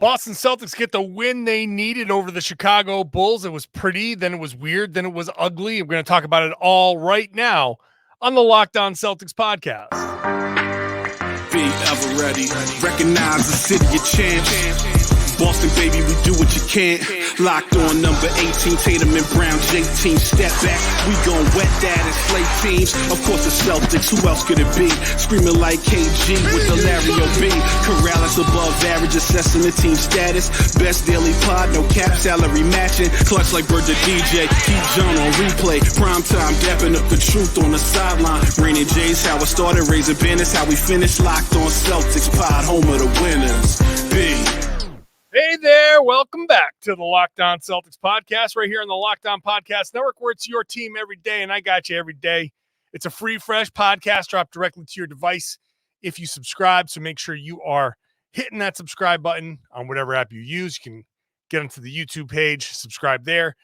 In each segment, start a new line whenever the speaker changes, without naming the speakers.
Boston Celtics get the win they needed over the Chicago Bulls. It was pretty, then it was weird, then it was ugly. We're going to talk about it all right now on the Locked On Celtics podcast.
Be ever ready. Recognize the city of champs. Boston, baby, we do what you can't. Locked on number 18, Tatum and Brown, J-team, step back. We gon' wet that and slay teams. Of course, the Celtics, who else could it be? Screaming like KG with the Larry O.B. Karalis above average, assessing the team status. Best daily pod, no cap salary matching. Clutch like Bird the DJ, keep John on replay. Prime time, dapping up the truth on the sideline. Raining J's, how it started, raising banners, how we finished. Locked on Celtics pod, home of the winners. B.
Hey there, welcome back to the Locked On Celtics podcast right here on the Locked On Podcast Network, where it's your team every day, and I got you every day. It's a free, fresh podcast dropped directly to your device if you subscribe, so make sure you are hitting that subscribe button on whatever app you use. You can get onto the YouTube page, subscribe there,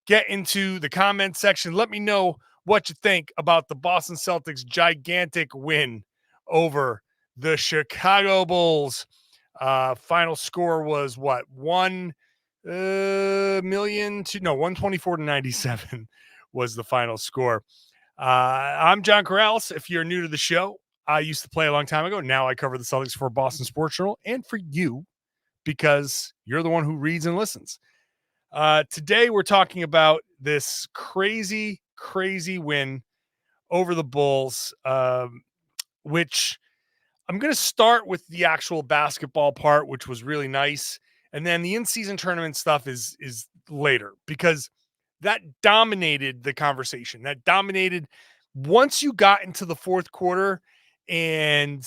get into the comment section. Let me know what you think about the Boston Celtics' gigantic win over the Chicago Bulls. Final score was what? 124-97 was the final score. I'm John Karalis. If you're new to the show, I used to play a long time ago. Now I cover the Celtics for Boston Sports Journal and for you because you're the one who reads and listens. Today we're talking about this crazy win over the Bulls, which I'm going to start with the actual basketball part, which was really nice. And then the in-season tournament stuff is later because that dominated the conversation. That dominated once you got into the fourth quarter and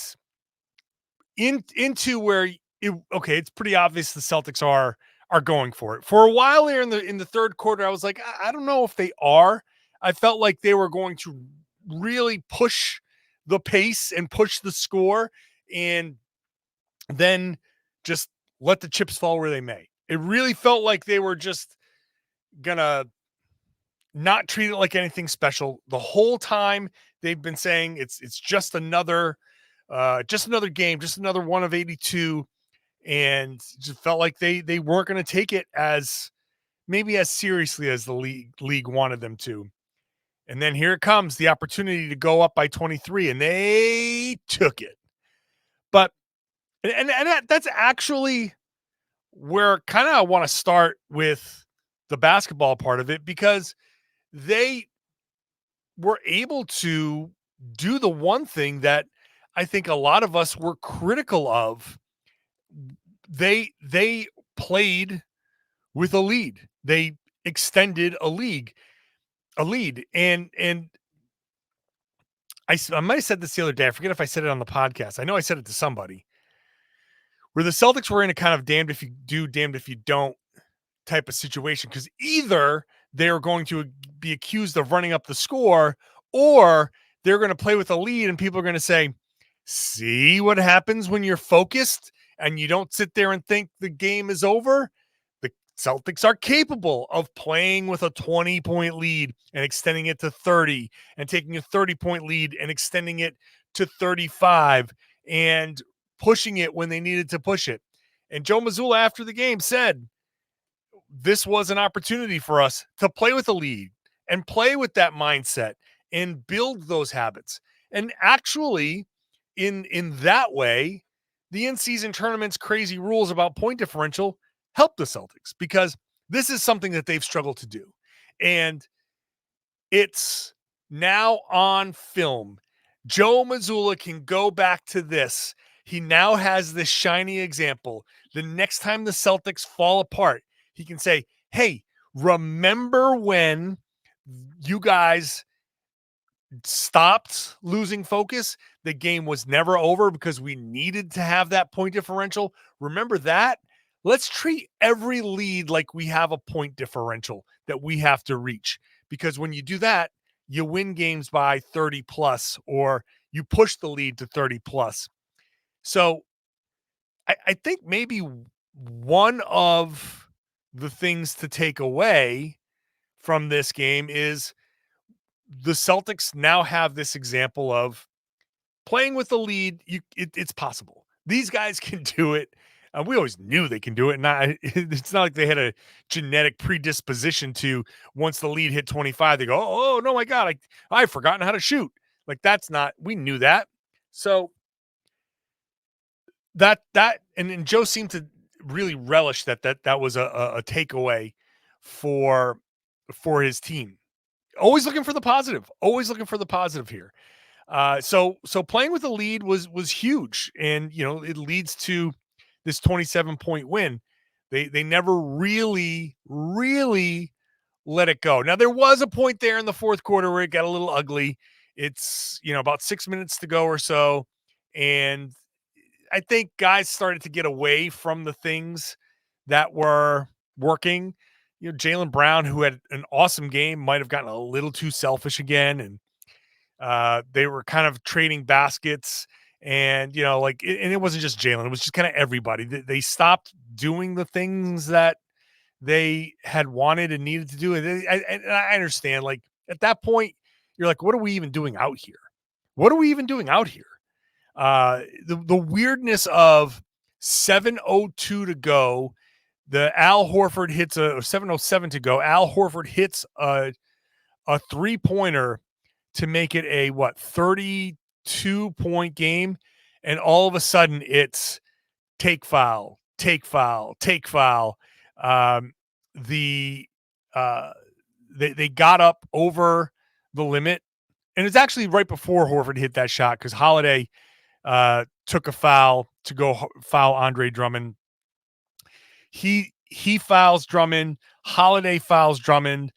into where it's pretty obvious the Celtics are going for it. For a while there in the third quarter, I was like, I don't know if they are. I felt like they were going to really push the pace and push the score and then just let the chips fall where they may. It really felt like they were just gonna not treat it like anything special. The whole time they've been saying it's just another game, just another one of 82, and just felt like they weren't going to take it as seriously as the league wanted them to. And then here it comes, the opportunity to go up by 23, and they took it. But and that's actually where kind of I want to start with the basketball part of it, because they were able to do the one thing that I think a lot of us were critical of. They played with a lead. They extended a lead. And I might have said this the other day. I forget if I said it on the podcast. I know I said it to somebody, where the Celtics were in a kind of damned if you do, damned if you don't type of situation, because either they're going to be accused of running up the score, or they're going to play with a lead and people are going to say, see what happens when you're focused and you don't sit there and think the game is over. The Celtics are capable of playing with a 20-point lead and extending it to 30, and taking a 30-point lead and extending it to 35, and pushing it when they needed to push it. And Joe Mazzulla after the game said, this was an opportunity for us to play with a lead and play with that mindset and build those habits. And actually, in that way, the in-season tournament's crazy rules about point differential help the Celtics, because this is something that they've struggled to do. And it's now on film. Joe Mazzulla can go back to this. He now has this shiny example. The next time the Celtics fall apart, he can say, hey, remember when you guys stopped losing focus? The game was never over because we needed to have that point differential. Remember that? Let's treat every lead like we have a point differential that we have to reach. Because when you do that, you win games by 30 plus, or you push the lead to 30 plus. So I think maybe one of the things to take away from this game is the Celtics now have this example of playing with the lead. It's possible. These guys can do it. We always knew they can do it. It's not like they had a genetic predisposition to once the lead hit 25, they go, oh no, my God, I've forgotten how to shoot. Like that's not, we knew that. So and Joe seemed to really relish that was a takeaway for his team. Always looking for the positive. Always looking for the positive here. So playing with the lead was huge, and it leads to this 27-point win. They never really let it go. Now there was a point there in the fourth quarter where it got a little ugly. It's about 6 minutes to go or so, and I think guys started to get away from the things that were working. Jaylen Brown, who had an awesome game, might have gotten a little too selfish again, and they were kind of trading baskets. And and it wasn't just Jaylen; it was just kind of everybody. They stopped doing the things that they had wanted and needed to do. And I understand. Like at that point, you're like, "What are we even doing out here? What are we even doing out here?" The weirdness of 7:02 to go, the Al Horford hits a 7:07 to go. Al Horford hits a 3-pointer to make it a 32-point game, and all of a sudden it's take foul, take foul, take foul. They got up over the limit, and it's actually right before Horford hit that shot because Holiday took a foul to go foul Andre Drummond. He fouls Drummond. Holiday fouls Drummond.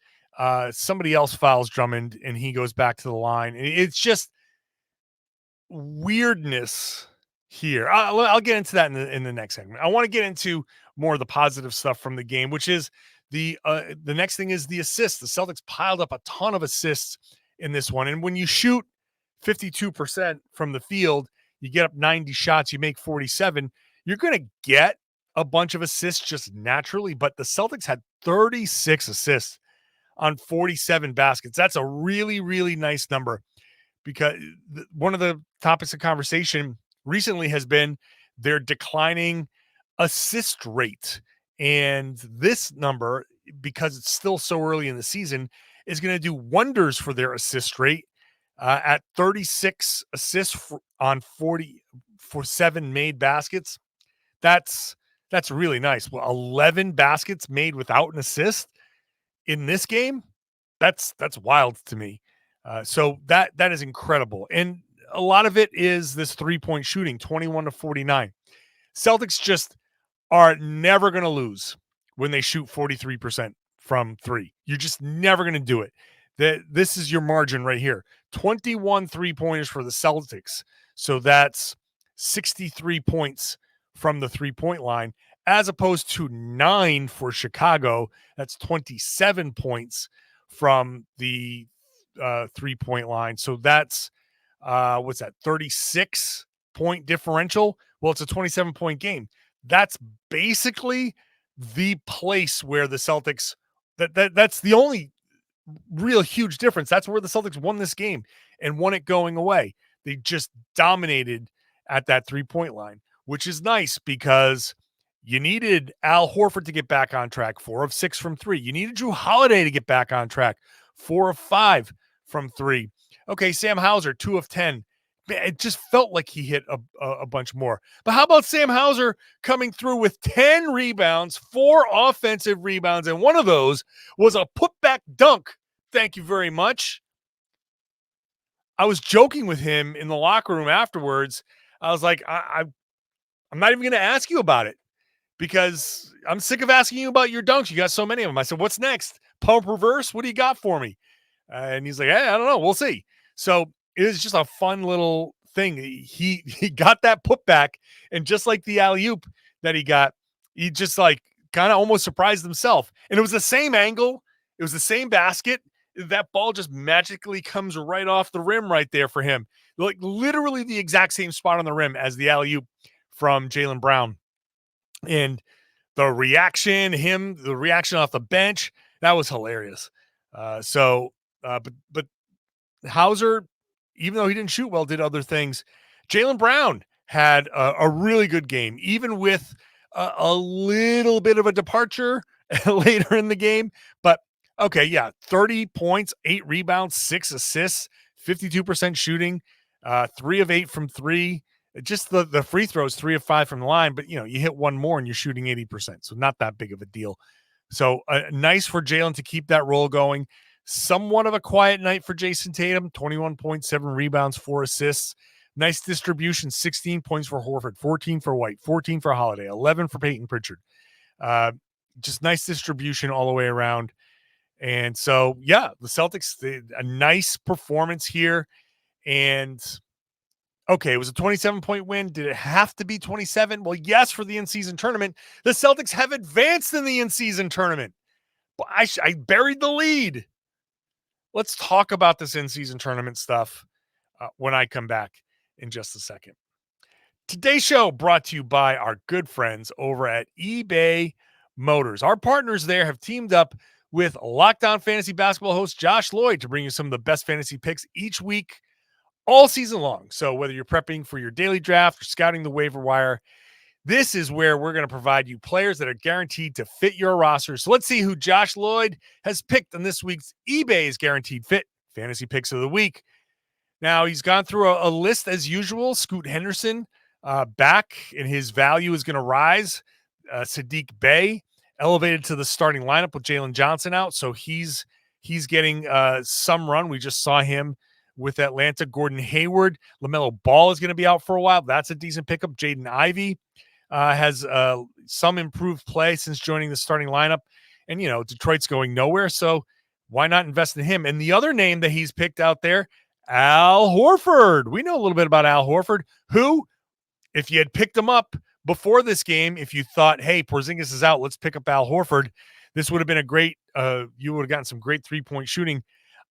Somebody else fouls Drummond, and he goes back to the line. It's just weirdness here. I'll get into that in the next segment. I want to get into more of the positive stuff from the game, which is the next thing is the assists. The Celtics piled up a ton of assists in this one, and when you shoot 52% from the field, you get up 90 shots, you make 47, you're going to get a bunch of assists just naturally, but the Celtics had 36 assists on 47 baskets. That's a really, really nice number because one of the topics of conversation recently has been their declining assist rate. And this number, because it's still so early in the season, is going to do wonders for their assist rate. At 36 assists on 47 made baskets, that's really nice. Well, 11 baskets made without an assist in this game, that's wild to me. So that is incredible, and a lot of it is this 3-point shooting, 21 to 49. Celtics just are never going to lose when they shoot 43% from three. You're just never going to do it. This is your margin right here. 21 3-pointers for the Celtics. So that's 63 points from the 3-point line, as opposed to 9 for Chicago. That's 27 points from the 3-point line. So that's, 36-point differential? Well, it's a 27-point game. That's basically the place where the Celtics, that's the only real huge difference. That's where the Celtics won this game and won it going away. They just dominated at that 3-point line, which is nice because you needed Al Horford to get back on track, 4 of 6 from 3. You needed Drew Holiday to get back on track, 4 of 5 from 3. Okay, Sam Hauser, 2 of 10. It just felt like he hit a bunch more. But how about Sam Hauser coming through with 10 rebounds, 4 offensive rebounds, and one of those was a putback dunk. Thank you very much. I was joking with him in the locker room afterwards. I was like, I'm not even going to ask you about it because I'm sick of asking you about your dunks. You got so many of them. I said, what's next? Pump reverse? What do you got for me? And he's like, hey, I don't know. We'll see. So it was just a fun little thing. He got that putback, and just like the alley-oop that he got, he just like kind of almost surprised himself. And it was the same angle. It was the same basket. That ball just magically comes right off the rim right there for him. Like literally the exact same spot on the rim as the alley-oop from Jaylen Brown. And the reaction off the bench, that was hilarious. But Hauser, even though he didn't shoot well, did other things. Jaylen Brown had a really good game, even with a little bit of a departure later in the game. But okay, yeah, 30 points, 8 rebounds, 6 assists, 52% shooting, 3 of 8 from 3. Just the free throws, 3 of 5 from the line, but you hit one more and you're shooting 80%. So not that big of a deal. So nice for Jaylen to keep that roll going. Somewhat of a quiet night for Jayson Tatum, 21.7 rebounds, 4 assists. Nice distribution, 16 points for Horford, 14 for White, 14 for Holiday, 11 for Peyton Pritchard. Just nice distribution all the way around. And so, yeah, the Celtics, a nice performance here. And okay, it was a 27-point win. Did it have to be 27? Well, yes, for the in-season tournament. The Celtics have advanced in the in-season tournament. But I buried the lead. Let's talk about this in-season tournament stuff when I come back in just a second. Today's show brought to you by our good friends over at eBay Motors. Our partners there have teamed up with Locked On Fantasy Basketball host Josh Lloyd to bring you some of the best fantasy picks each week, all season long. So whether you're prepping for your daily draft or scouting the waiver wire, this is where we're going to provide you players that are guaranteed to fit your roster. So let's see who Josh Lloyd has picked on this week's eBay's Guaranteed Fit Fantasy Picks of the Week. Now, he's gone through a list as usual. Scoot Henderson back, and his value is going to rise. Sadiq Bey elevated to the starting lineup with Jaylen Johnson out, so he's getting some run. We just saw him with Atlanta. Gordon Hayward, LaMelo Ball is going to be out for a while. That's a decent pickup. Jaden Ivey has some improved play since joining the starting lineup. And, Detroit's going nowhere, so why not invest in him? And the other name that he's picked out there, Al Horford. We know a little bit about Al Horford, who, if you had picked him up before this game, if you thought, hey, Porzingis is out, let's pick up Al Horford, this would have been a great, you would have gotten some great three-point shooting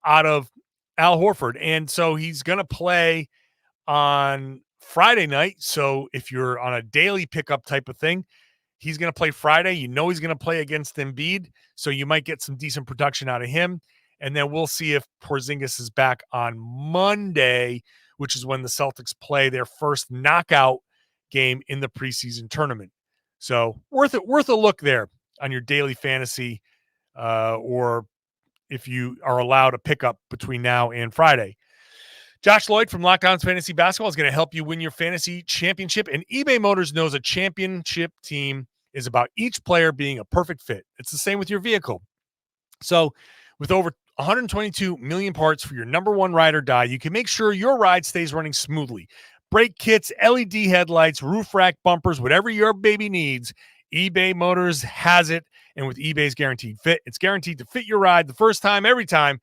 out of Al Horford. And so he's going to play on Friday night. So if you're on a daily pickup type of thing, he's going to play Friday. He's going to play against Embiid. So you might get some decent production out of him. And then we'll see if Porzingis is back on Monday, which is when the Celtics play their first knockout game in the preseason tournament. So worth a look there on your daily fantasy, or if you are allowed a pickup between now and Friday. Josh Lloyd from Locked On Fantasy Basketball is going to help you win your fantasy championship. And eBay Motors knows a championship team is about each player being a perfect fit. It's the same with your vehicle. So with over 122 million parts for your number one ride or die, you can make sure your ride stays running smoothly. Brake kits, LED headlights, roof rack bumpers, whatever your baby needs, eBay Motors has it. And with eBay's Guaranteed Fit, it's guaranteed to fit your ride the first time, every time,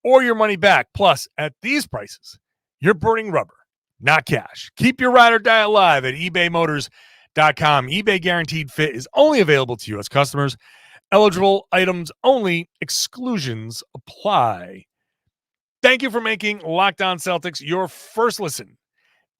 or your money back. Plus, at these prices, you're burning rubber, not cash. Keep your ride or die alive at ebaymotors.com. eBay Guaranteed Fit is only available to U.S. customers. Eligible items only. Exclusions apply. Thank you for making Locked On Celtics your first listen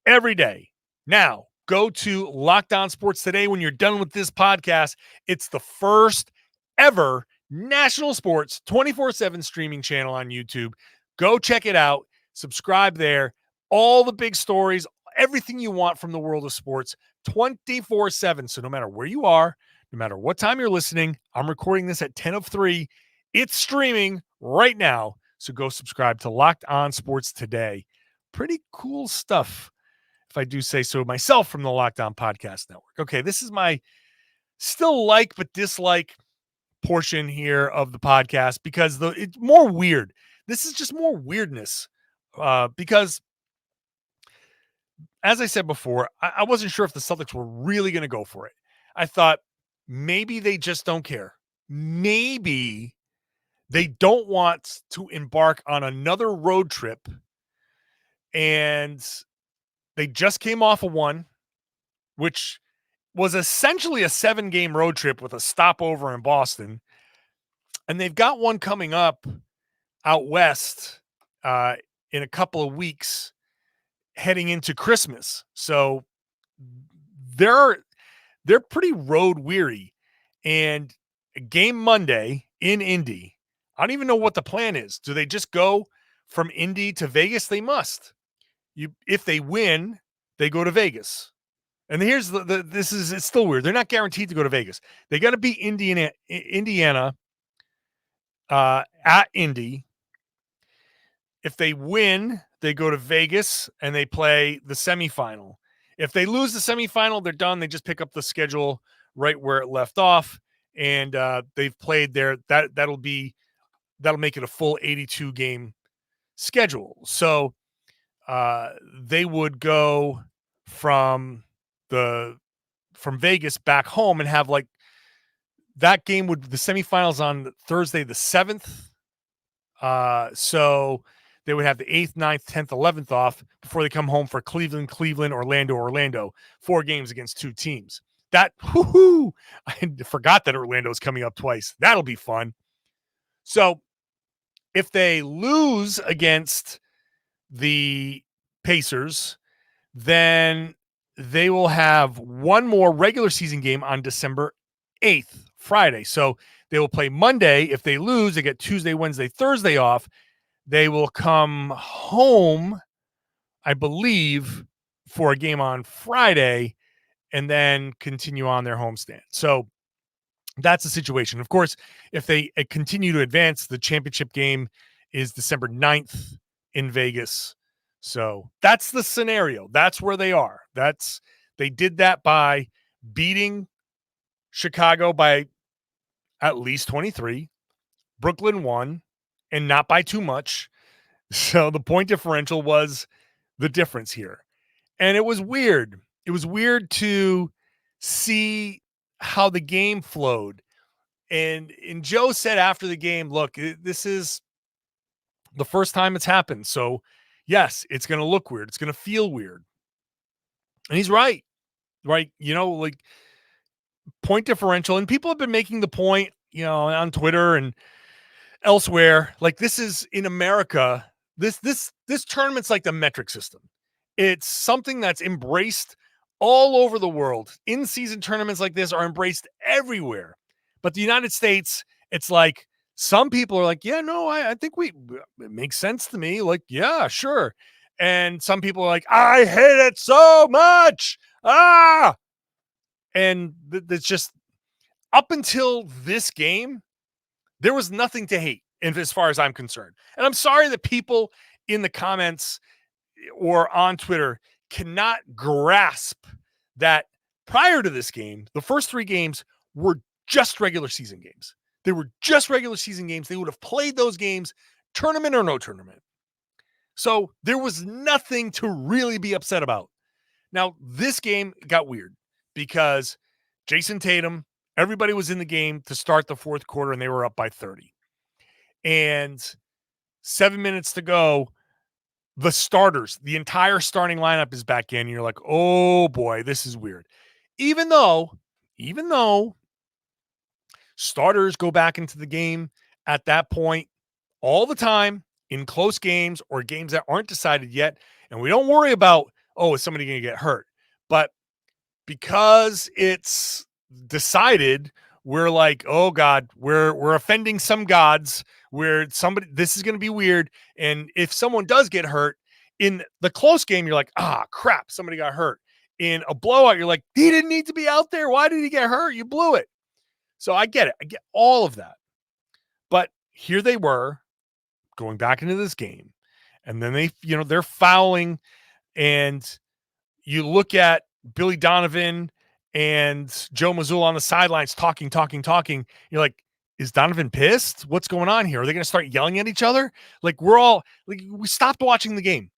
every day. Now, go to Locked On Sports today when you're done with this podcast. It's the first ever national sports 24/7 streaming channel on YouTube. Go check it out. Subscribe there. All the big stories, everything you want from the world of sports 24/7. So no matter where you are, no matter what time you're listening, I'm recording this at 10:03. It's streaming right now. So go subscribe to Locked On Sports today. Pretty cool stuff, if I do say so myself, from the Locked On Podcast Network. Okay, this is my still like but dislike portion here of the podcast because it's more weird. This is just more weirdness because, as I said before, I wasn't sure if the Celtics were really going to go for it. I thought maybe they just don't care. Maybe they don't want to embark on another road trip, and they just came off of one, which was essentially a 7-game road trip with a stopover in Boston. And they've got one coming up out west in a couple of weeks heading into Christmas. So they're pretty road weary. And a game Monday in Indy, I don't even know what the plan is. Do they just go from Indy to Vegas? They must. If they win, they go to Vegas. And here's it's still weird. They're not guaranteed to go to Vegas. They got to beat Indiana at Indy. If they win, they go to Vegas and they play the semifinal. If they lose the semifinal, they're done. They just pick up the schedule right where it left off, and they've played there. That'll make it a full 82 game schedule. So they would go from Vegas back home and have like that game the semifinals on Thursday the 7th. So they would have the 8th, 9th, 10th, 11th off before they come home for Cleveland, Orlando. 4 games against 2 teams. I forgot that Orlando's coming up twice. That'll be fun. So if they lose against the Pacers, then they will have one more regular season game on December 8th, Friday. So they will play Monday. If they lose, they get Tuesday, Wednesday, Thursday off. They will come home, I believe, for a game on Friday and then continue on their homestand. So that's the situation. Of course, if they continue to advance, the championship game is December 9th in Vegas. So that's the scenario. That's where they are. They did that by beating Chicago by at least 23. Brooklyn won, and not by too much. So the point differential was the difference here. And it was weird. It was weird to see how the game flowed. And Joe said after the game, look, this is the first time it's happened. So yes, it's going to look weird. It's going to feel weird. And he's right. Right. Like point differential. And people have been making the point, on Twitter and elsewhere, like this is in America. This tournament's like the metric system. It's something that's embraced all over the world. In-season tournaments like this are embraced everywhere. But the United States, it's like some people are like, yeah, no, I think it makes sense to me. Like, yeah, sure. And some people are like, I hate it so much. And it's just up until this game, there was nothing to hate as far as I'm concerned. And I'm sorry that people in the comments or on Twitter cannot grasp that prior to this game, the first 3 games were just regular season games. They were just regular season games. They would have played those games, tournament or no tournament. So there was nothing to really be upset about. Now, this game got weird because Jayson Tatum, everybody was in the game to start the fourth quarter, and they were up by 30. And 7 minutes to go, the starters, the entire starting lineup is back in. And you're like, oh boy, this is weird. Even though starters go back into the game at that point all the time in close games or games that aren't decided yet. And we don't worry about, is somebody going to get hurt? But because it's decided, we're like, oh God, we're offending some gods. This is going to be weird. And if someone does get hurt in the close game, you're like, crap, somebody got hurt. In a blowout, you're like, he didn't need to be out there. Why did he get hurt? You blew it. So I get it. I get all of that. But here they were going back into this game. And then they're fouling. And you look at Billy Donovan and Joe Mazzulla on the sidelines talking. You're like, is Donovan pissed? What's going on here? Are they going to start yelling at each other? Like we stopped watching the game.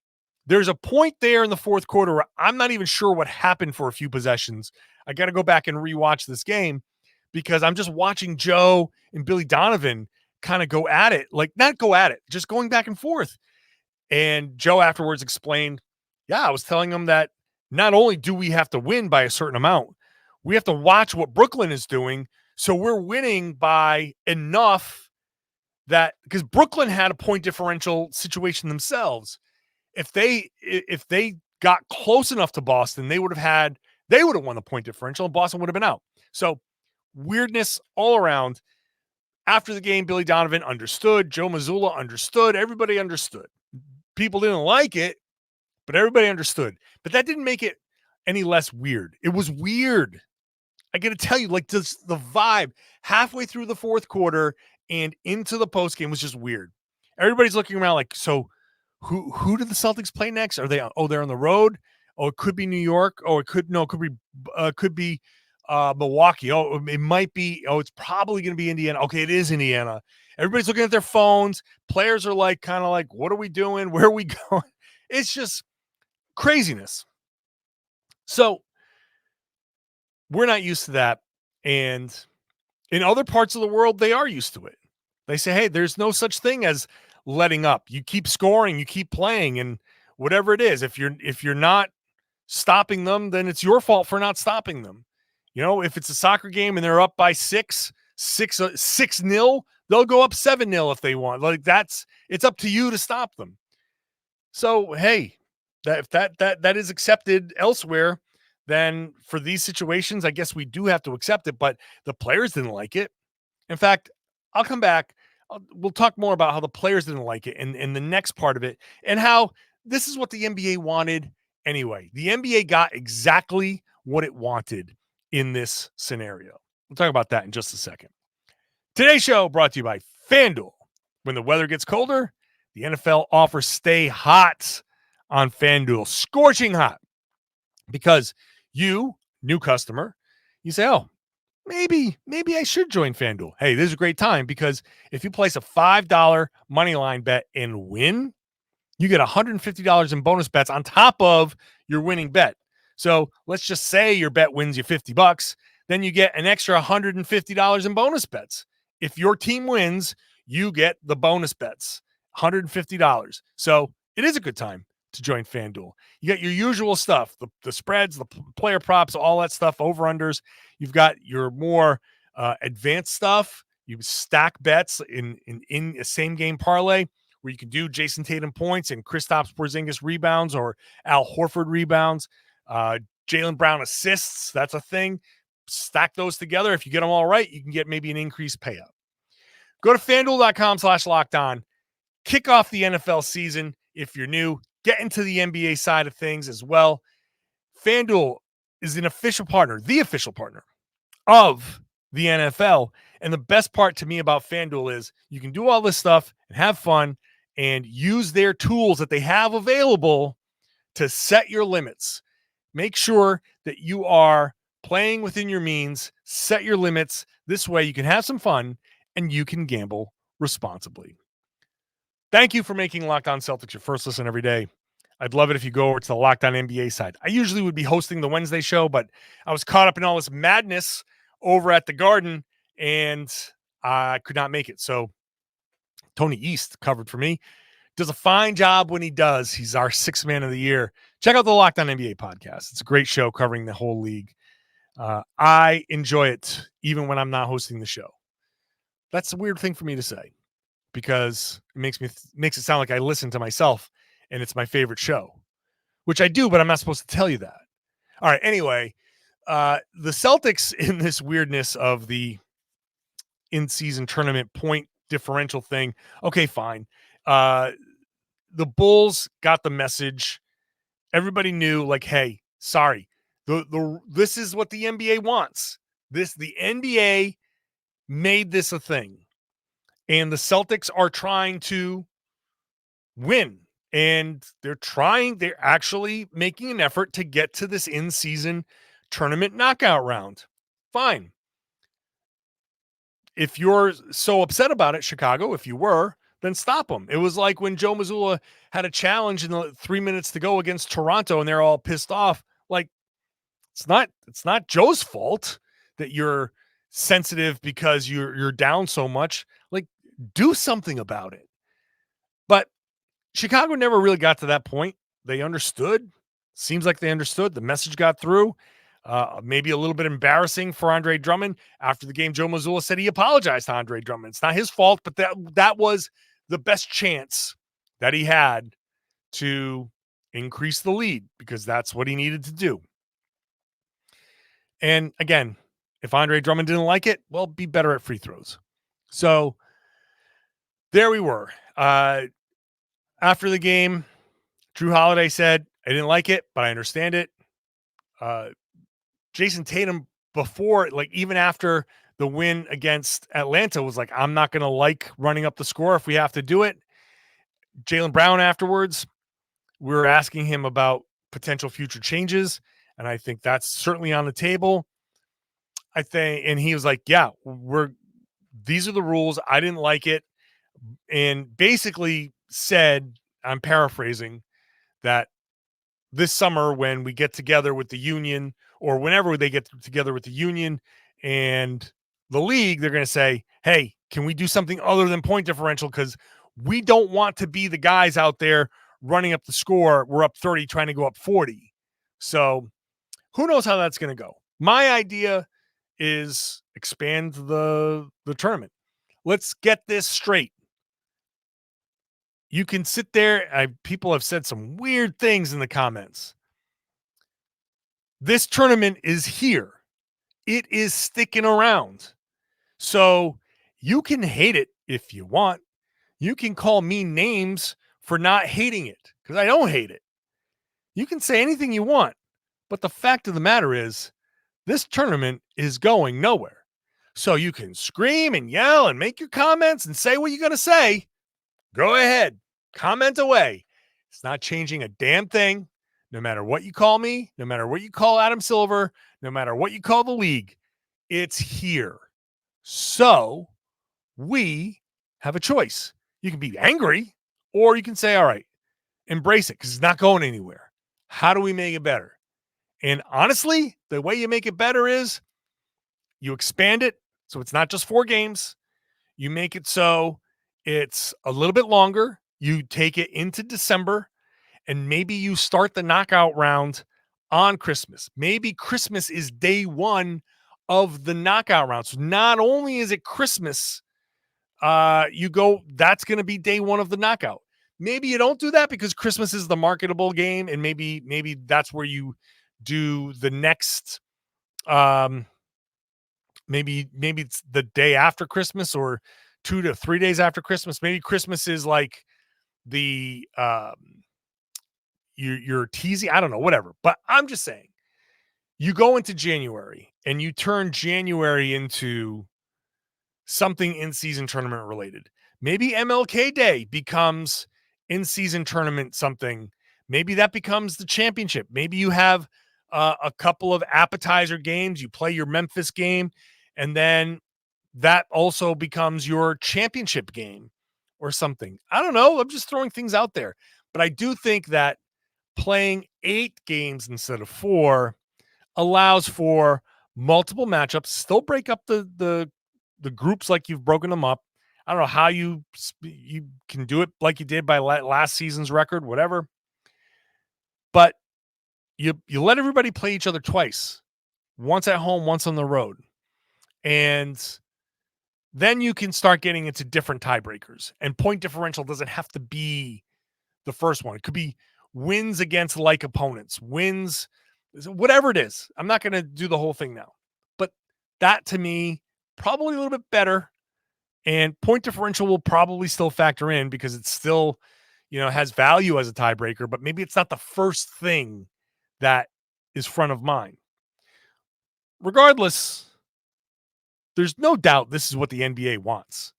There's a point there in the fourth quarter where I'm not even sure what happened for a few possessions. I got to go back and rewatch this game because I'm just watching Joe and Billy Donovan kind of go at it. Like, not go at it, just going back and forth. And Joe afterwards explained, I was telling him that not only do we have to win by a certain amount, we have to watch what Brooklyn is doing. So we're winning by enough that because Brooklyn had a point differential situation themselves. If they got close enough to Boston, they would have won the point differential and Boston would have been out. So weirdness all around. After the game, Billy Donovan understood. Joe Mazzulla understood. Everybody understood. People didn't like it, but everybody understood. But that didn't make it any less weird. It was weird. I got to tell you, like, just the vibe halfway through the fourth quarter and into the postgame was just weird. Everybody's looking around like, so who did the Celtics play next? Are they? Oh, they're on the road. Oh, it could be New York. Oh, it could be Milwaukee. Oh, it might be. Oh, it's probably going to be Indiana. Okay, it is Indiana. Everybody's looking at their phones. Players are like, kind of like, what are we doing? Where are we going? It's just craziness. So we're not used to that. And in other parts of the world, they are used to it. They say, hey, there's no such thing as letting up. You keep scoring, you keep playing, and whatever it is, if you're not stopping them, then it's your fault for not stopping them. You know, if it's a soccer game and they're up by 6-0, they'll go up 7-0 if they want. Like it's up to you to stop them. So hey, that is accepted elsewhere, then for these situations, I guess we do have to accept it. But the players didn't like it. In fact, I'll come back. We'll talk more about how the players didn't like it in the next part of it, and how this is what the NBA wanted anyway. The NBA got exactly what it wanted in this scenario. We'll talk about that in just a second. Today's show brought to you by FanDuel. When the weather gets colder, the NFL offers stay hot on FanDuel, scorching hot, because you, new customer, you say, oh, maybe I should join FanDuel. Hey, this is a great time, because if you place a $5 money line bet and win, you get $150 in bonus bets on top of your winning bet. So let's just say your bet wins you $50, then you get an extra $150 in bonus bets. If your team wins, you get the bonus bets, $150. So it is a good time to join FanDuel. You get your usual stuff, the spreads, the player props, all that stuff, over-unders. You've got your more advanced stuff. You stack bets in a same-game parlay where you can do Jayson Tatum points and Kristaps Porzingis rebounds, or Al Horford rebounds, Jaylen Brown assists. That's a thing. Stack those together. If you get them all right, you can get maybe an increased payout. Go to FanDuel.com/lockedon. Kick off the NFL season if you're new. Get into the NBA side of things as well. FanDuel is an official partner, the official partner of the NFL. And the best part to me about FanDuel is you can do all this stuff and have fun and use their tools that they have available to set your limits. Make sure that you are playing within your means. Set your limits. This way you can have some fun and you can gamble responsibly. Thank you for making Locked On Celtics your first listen every day. I'd love it if you go over to the Locked On NBA side. I usually would be hosting the Wednesday show, but I was caught up in all this madness over at the Garden, and I could not make it. So Tony East covered for me. Does a fine job when he does. He's our sixth man of the year. Check out the Locked On NBA podcast. It's a great show covering the whole league. I enjoy it even when I'm not hosting the show. That's a weird thing for me to say, because it makes it sound like I listen to myself and it's my favorite show, which I do, but I'm not supposed to tell you that. All right. Anyway, the Celtics, in this weirdness of the in-season tournament point differential thing. Okay, fine. The Bulls got the message. Everybody knew, like, hey, sorry, this is what the NBA wants. The NBA made this a thing, and the Celtics are trying to win, and they're actually making an effort to get to this in-season tournament knockout round. Fine. If you're so upset about it, Chicago, if you were, then stop them. It was like when Joe Mazzulla had a challenge in the 3 minutes to go against Toronto, and they're all pissed off. Like, it's not Joe's fault that you're sensitive because you're down so much. Like, do something about it. But Chicago never really got to that point. They understood. Seems like they understood. The message got through. Maybe a little bit embarrassing for Andre Drummond. After the game, Joe Mazzulla said he apologized to Andre Drummond. It's not his fault, but that was the best chance that he had to increase the lead, because that's what he needed to do. And again, if Andre Drummond didn't like it, well, be better at free throws. So there we were. After the game, Drew Holiday said, I didn't like it, but I understand it. Jayson Tatum before, like even after the win against Atlanta, was like, I'm not going to like running up the score if we have to do it. Jaylen Brown afterwards, we were asking him about potential future changes, and I think that's certainly on the table. I think, and he was like, yeah, these are the rules. I didn't like it. And basically said, I'm paraphrasing, that this summer when we get together with the union, or whenever they get together with the union and the league, they're going to say, hey, can we do something other than point differential? Because we don't want to be the guys out there running up the score. We're up 30, trying to go up 40. So who knows how that's going to go? My idea is expand the tournament. Let's get this straight. You can sit there. People have said some weird things in the comments. This tournament is here. It is sticking around. So you can hate it if you want. You can call me names for not hating it, because I don't hate it. You can say anything you want. But the fact of the matter is, this tournament is going nowhere. So you can scream and yell and make your comments and say what you're going to say. Go ahead. Comment away. It's not changing a damn thing. No matter what you call me, no matter what you call Adam Silver, no matter what you call the league, it's here. So we have a choice. You can be angry, or you can say, all right, embrace it because it's not going anywhere. How do we make it better? And honestly, the way you make it better is you expand it so it's not just 4 games. You make it so it's a little bit longer. You take it into December, and maybe you start the knockout round on Christmas. Maybe Christmas is day 1 of the knockout round. So not only is it Christmas, that's going to be day 1 of the knockout. Maybe you don't do that because Christmas is the marketable game, and maybe that's where you do the next, maybe it's the day after Christmas or 2 to 3 days after Christmas. Maybe Christmas is like the you're teasing. I don't know, whatever. But I'm just saying, you go into January and you turn January into something in-season tournament related. Maybe MLK Day becomes in-season tournament something. Maybe that becomes the championship. Maybe you have a couple of appetizer games. You play your Memphis game, and then that also becomes your championship game or something. I don't know. I'm just throwing things out there. But I do think that playing 8 games instead of 4 allows for multiple matchups, still break up the groups like you've broken them up. I don't know how you can do it like you did by last season's record, whatever. But you let everybody play each other twice, once at home, once on the road. And then you can start getting into different tiebreakers. And point differential doesn't have to be the first one. It could be wins against like opponents, wins, whatever it is. I'm not going to do the whole thing now. But that, to me, probably a little bit better. And point differential will probably still factor in because it's still, has value as a tiebreaker, but maybe it's not the first thing that is front of mind. Regardless, there's no doubt this is what the NBA wants.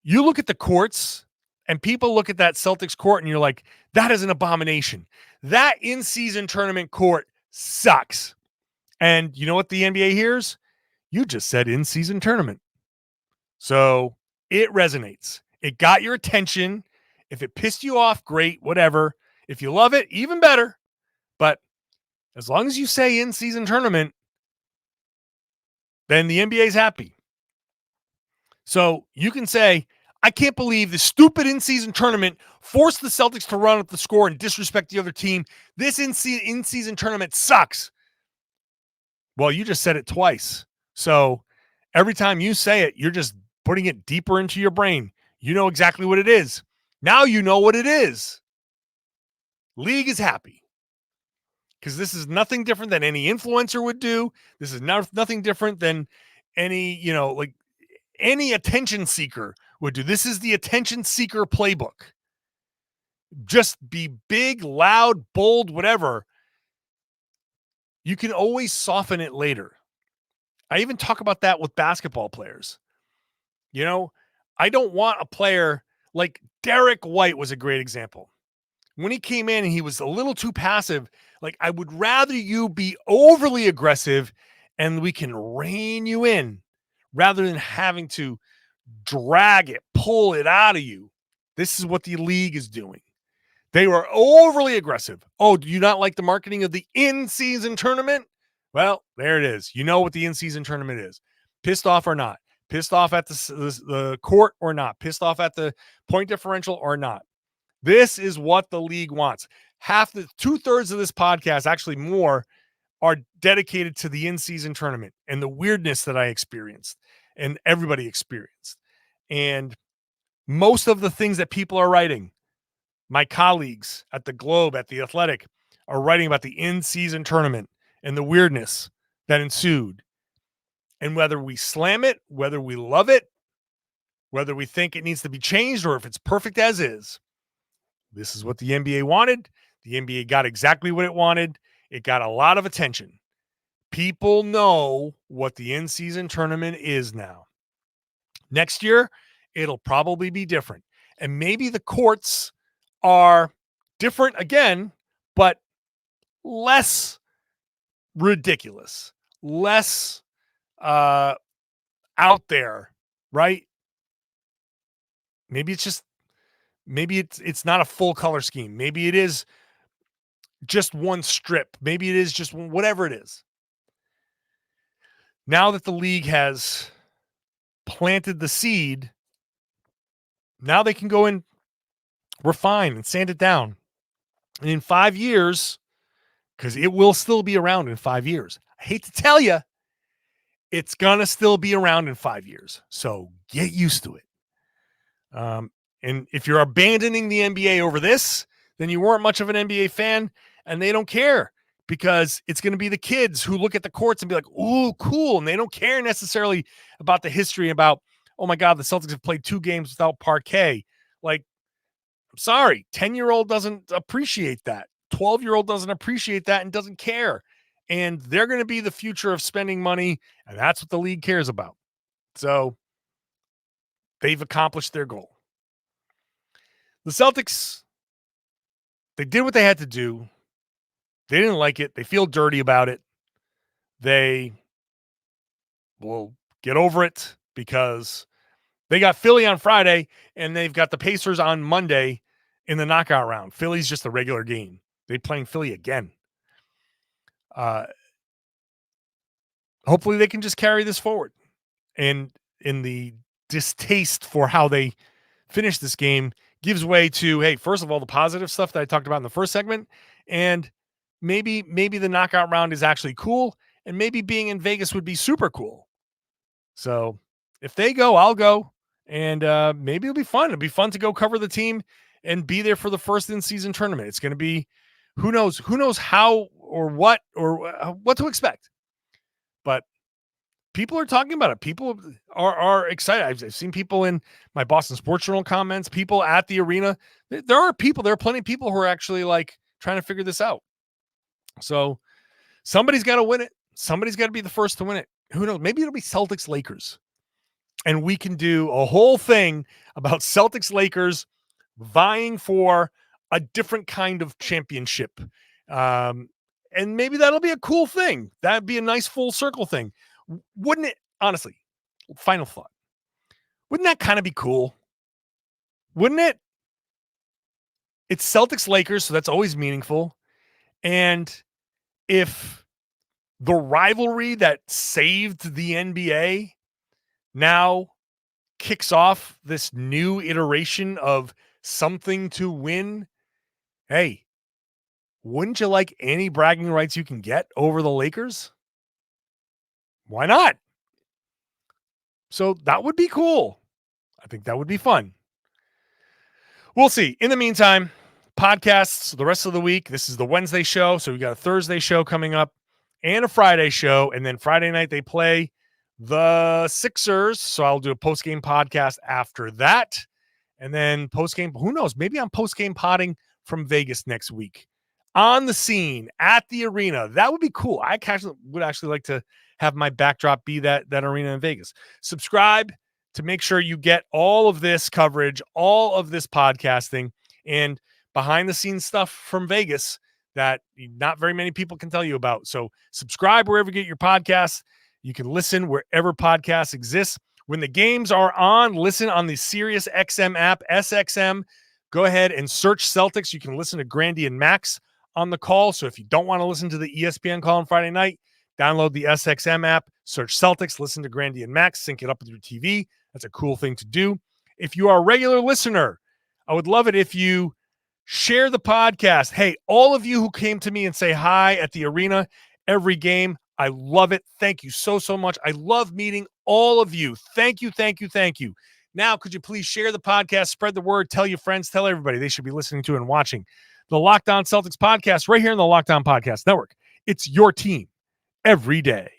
You look at the courts, and people look at that Celtics court, and you're like, that is an abomination. That in-season tournament court sucks. And you know what the NBA hears? You just said in-season tournament. So it resonates. It got your attention. If it pissed you off, great, whatever. If you love it, even better. But as long as you say in-season tournament, then the NBA is happy. So you can say, I can't believe the stupid in-season tournament forced the Celtics to run up the score and disrespect the other team. This in-season tournament sucks. Well, you just said it twice. So every time you say it, you're just putting it deeper into your brain. You know exactly what it is. Now you know what it is. League is happy. Because this is nothing different than any influencer would do. This is nothing different than any, any attention seeker would do. This is the attention seeker playbook. Just be big, loud, bold, whatever. You can always soften it later. I even talk about that with basketball players. You know, I don't want a player like Derek White was a great example. When he came in and he was a little too passive, like I would rather you be overly aggressive and we can rein you in rather than having to drag it, pull it out of you. This is what the league is doing. They were overly aggressive. Oh, do you not like the marketing of the in-season tournament? Well, there it is. You know what the in-season tournament is. Pissed off or not. Pissed off at the court or not. Pissed off at the point differential or not. This is what the league wants. Two-thirds of this podcast, actually more, are dedicated to the in-season tournament and the weirdness that I experienced and everybody experienced. And most of the things that people are writing, my colleagues at the Globe, at the Athletic, are writing about the in-season tournament and the weirdness that ensued. And whether we slam it, whether we love it, whether we think it needs to be changed or if it's perfect as is, this is what the NBA wanted. The NBA got exactly what it wanted. It got a lot of attention. People know what the in-season tournament is now. Next year, it'll probably be different. And maybe the courts are different again, but less ridiculous, less out there, right? Maybe it's not a full color scheme. Maybe it is just one strip. Maybe it is just whatever it is. Now that the league has planted the seed, now they can go and refine and sand it down. And in 5 years, because it will still be around in 5 years. I hate to tell you, it's going to still be around in 5 years. So get used to it. And if you're abandoning the NBA over this, then you weren't much of an NBA fan, and they don't care because it's going to be the kids who look at the courts and be like, ooh, cool. And they don't care necessarily about the history about, oh my God, the Celtics have played 2 games without parquet. Like, I'm sorry, 10-year-old doesn't appreciate that. 12-year-old doesn't appreciate that and doesn't care. And they're going to be the future of spending money, and that's what the league cares about. So they've accomplished their goal. The Celtics, they did what they had to do. They didn't like it. They feel dirty about it. They will get over it because they got Philly on Friday, and they've got the Pacers on Monday in the knockout round. Philly's just a regular game. They're playing Philly again. Hopefully they can just carry this forward. And in the distaste for how they finish this game gives way to, hey, first of all, the positive stuff that I talked about in the first segment. And maybe the knockout round is actually cool. And maybe being in Vegas would be super cool. So if they go, I'll go. And maybe it'll be fun. It'll be fun to go cover the team and be there for the first in-season tournament. It's going to be, who knows how or what to expect. But people are talking about it. People are excited. I've seen people in my Boston Sports Journal comments, people at the arena. There are plenty of people who are actually like trying to figure this out. So somebody's got to win it. Somebody's got to be the first to win it. Who knows? Maybe it'll be Celtics Lakers. And we can do a whole thing about Celtics Lakers vying for a different kind of championship. And maybe that'll be a cool thing. That'd be a nice full circle thing. Wouldn't it? Honestly, final thought. Wouldn't that kind of be cool? Wouldn't it? It's Celtics Lakers, so that's always meaningful. And if the rivalry that saved the NBA now kicks off this new iteration of something to win, hey, wouldn't you like any bragging rights you can get over the Lakers? Why not? So that would be cool. I think that would be fun. We'll see. In the meantime, podcasts the rest of the week. This is the Wednesday show. So we got a Thursday show coming up and a Friday show. And then Friday night they play the Sixers. So I'll do a post-game podcast after that. And then post-game, who knows? Maybe I'm post-game potting from Vegas next week. on the scene at the arena. That would be cool. I would actually like to have my backdrop be that arena in Vegas. Subscribe to make sure you get all of this coverage, all of this podcasting, and behind the scenes stuff from Vegas that not very many people can tell you about. So subscribe wherever you get your podcasts. You can listen wherever podcasts exist. When the games are on, listen on the Sirius XM app, SXM. Go ahead and search Celtics. You can listen to Grandy and Max on the call. So if you don't want to listen to the ESPN call on Friday night, download the SXM app, search Celtics, listen to Grandy and Max, sync it up with your TV. That's a cool thing to do. If you are a regular listener, I would love it if you share the podcast. Hey, all of you who came to me and say hi at the arena every game, I love it. Thank you so much. I love meeting all of you. Thank you. Now, could you please share the podcast, spread the word, tell your friends, tell everybody they should be listening to and watching the Locked On Celtics podcast right here in the Locked On Podcast Network. It's your team every day.